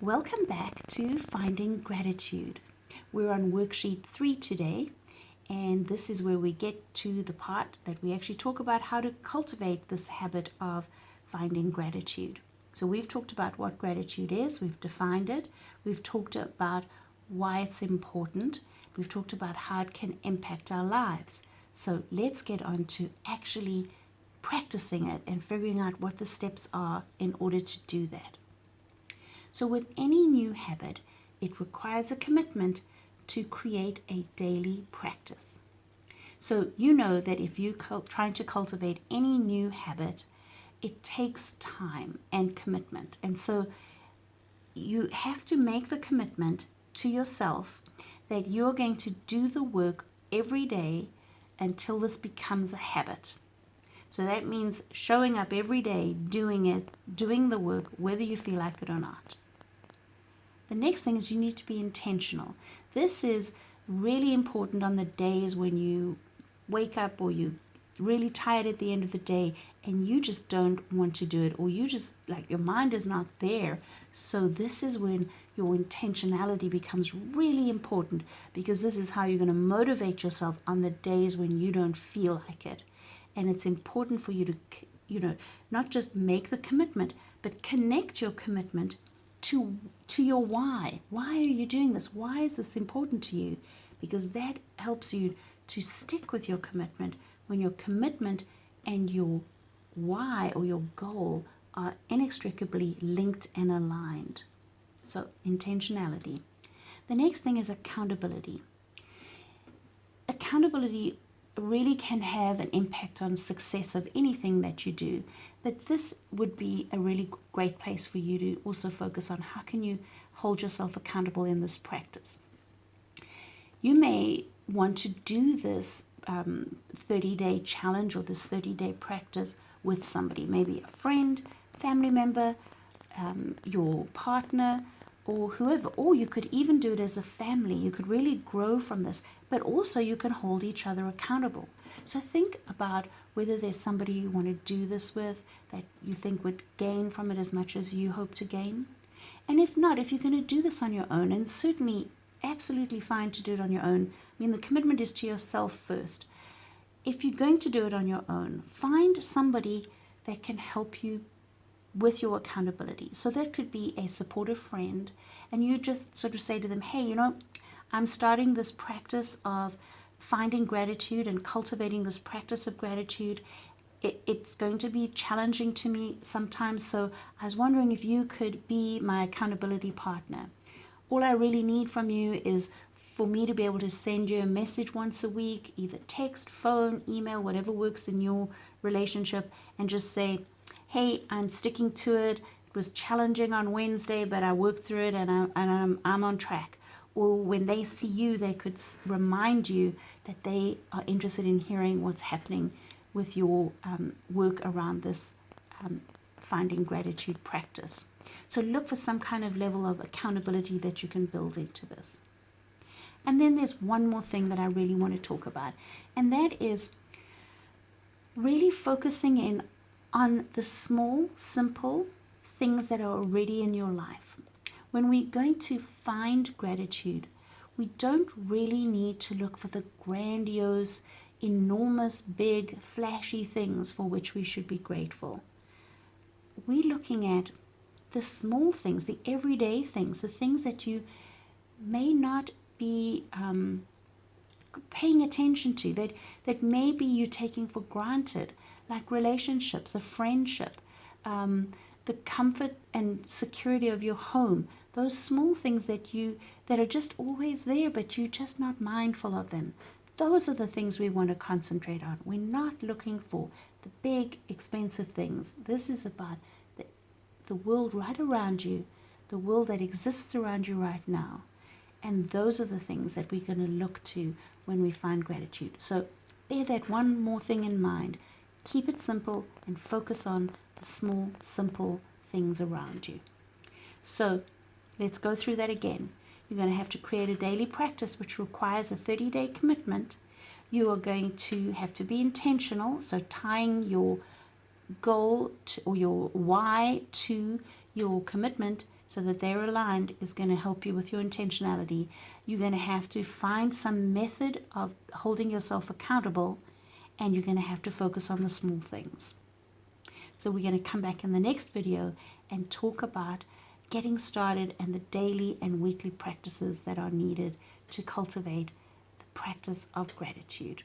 Welcome back to Finding Gratitude. We're on worksheet 3 today, and this is where we get to the part that we actually talk about how to cultivate this habit of finding gratitude. So we've talked about what gratitude is, we've defined it, we've talked about why it's important, we've talked about how it can impact our lives. So let's get on to actually practicing it and figuring out what the steps are in order to do that. So with any new habit, it requires a commitment to create a daily practice. So you know that if you're trying to cultivate any new habit, it takes time and commitment. And so you have to make the commitment to yourself that you're going to do the work every day until this becomes a habit. So that means showing up every day, doing it, doing the work, whether you feel like it or not. The next thing is you need to be intentional. This is really important on the days when you wake up or you're really tired at the end of the day and you just don't want to do it, or you just like your mind is not there. So this is when your intentionality becomes really important, because this is how you're going to motivate yourself on the days when you don't feel like it. And it's important for you to, not just make the commitment, but connect your commitment to your why. Why are you doing this? Why is this important to you? Because that helps you to stick with your commitment when your commitment and your why or your goal are inextricably linked and aligned. So intentionality. The next thing is accountability. Accountability really can have an impact on success of anything that you do, but this would be a really great place for you to also focus on how can you hold yourself accountable in this practice. You may want to do this 30-day challenge or this 30-day practice with somebody, maybe a friend, family member, your partner, or whoever, or you could even do it as a family. You could really grow from this, but also you can hold each other accountable. So think about whether there's somebody you want to do this with that you think would gain from it as much as you hope to gain. And if not, if you're going to do this on your own, and certainly absolutely fine to do it on your own, I mean, the commitment is to yourself first. If you're going to do it on your own, find somebody that can help you with your accountability. So that could be a supportive friend, and you just sort of say to them, hey, I'm starting this practice of finding gratitude and cultivating this practice of gratitude. It's going to be challenging to me sometimes, so I was wondering if you could be my accountability partner. All I really need from you is for me to be able to send you a message once a week, either text, phone, email, whatever works in your relationship, and just say, hey, I'm sticking to it. It was challenging on Wednesday, but I worked through it, and I'm on track. Or when they see you, they could remind you that they are interested in hearing what's happening with your work around this finding gratitude practice. So look for some kind of level of accountability that you can build into this. And then there's one more thing that I really want to talk about, and that is really focusing in on the small, simple things that are already in your life. When we're going to find gratitude, we don't really need to look for the grandiose, enormous, big, flashy things for which we should be grateful. We're looking at the small things, the everyday things, the things that you may not be paying attention to, that maybe you're taking for granted, like relationships, a friendship, the comfort and security of your home, those small things that are just always there, but you're just not mindful of them. Those are the things we want to concentrate on. We're not looking for the big, expensive things. This is about the world right around you, the world that exists around you right now. And those are the things that we're going to look to when we find gratitude. So bear that one more thing in mind. Keep it simple and focus on the small, simple things around you. So let's go through that again. You're going to have to create a daily practice which requires a 30-day commitment. You are going to have to be intentional, so tying your goal to, or your why to your commitment so that they're aligned is going to help you with your intentionality. You're going to have to find some method of holding yourself accountable, and you're going to have to focus on the small things. So we're going to come back in the next video and talk about getting started and the daily and weekly practices that are needed to cultivate the practice of gratitude.